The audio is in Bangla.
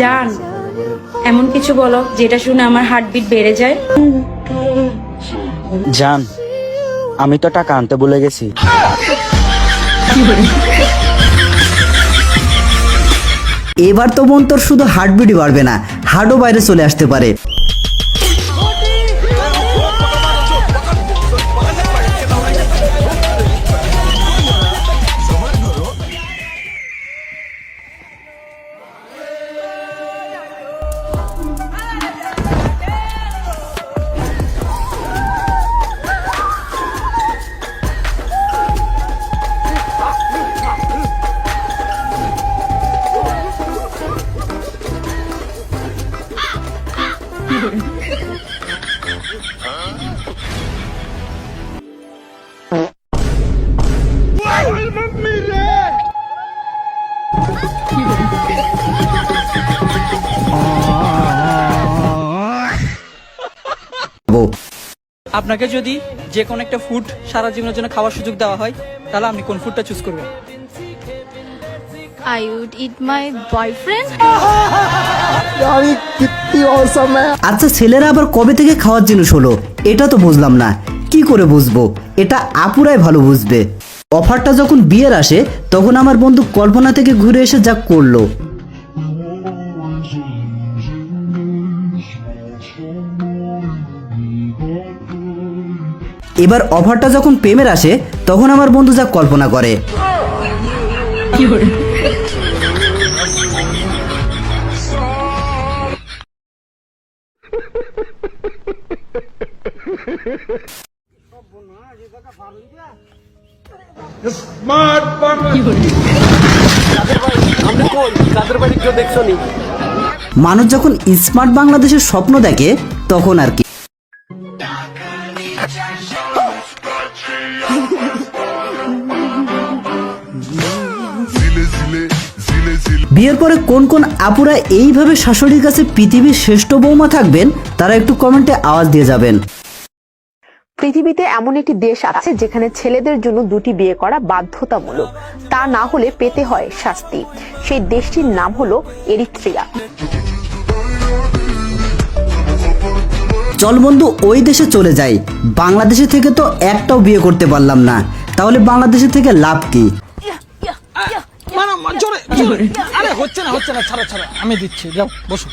জান, এমন কিছু বলো যেটা শুনে আমার হার্টবিট বেড়ে যায়। জান, আমি তো টাকা আনতে ভুলে গেছি। এবার তো বোন তোর শুধু হার্টবিটই বাড়বে না, হার্টও বাইরে চলে আসতে পারে। আপনাকে যদি যে কোনো একটা ফুড সারা জীবনের জন্য খাওয়ার সুযোগ দেওয়া হয়, তাহলে আপনি কোন ফুডটা চুজ করবেন? I would eat my boyfriend. আচ্ছা, ছেলেরা আবার কবে থেকে খাওয়ার জিনিস হলো এটা তো বুঝলাম না। কি করে বুঝবো? এটা আপুরাই ভালো বুঝবে। অফারটা যখন বিয়ের আসে তখন আমার বন্ধু কল্পনা থেকে ঘুরে এসে যা করলো। এবার অফারটা যখন প্রেমের আসে তখন আমার বন্ধু যা কল্পনা করে। মানুষ যখন স্মার্ট বাংলাদেশের স্বপ্ন দেখে তখন আর কি। বিয়ের পরে কোন কোন আপুরা এইভাবে শাশুড়ির কাছে পৃথিবীর শ্রেষ্ঠ বৌমা থাকবেন তারা একটু কমেন্টে আওয়াজ দিয়ে যাবেন। পৃথিবীতে এমন একটি দেশ আছে যেখানে ছেলেদের জন্য দুটি বিয়ে করা বাধ্যতামূলক, তা না হলে পেতে হয় শাস্তি। সেই দেশটির নাম হলো এরিত্রিয়া। চল বন্ধু ওই দেশে চলে যাই। বাংলাদেশে থেকে তো একটাও বিয়ে করতে পারলাম না, তাহলে বাংলাদেশে থেকে লাভ কি? আরে হচ্ছে না, ছাড়ো, আমি দিচ্ছি, যাও বসো।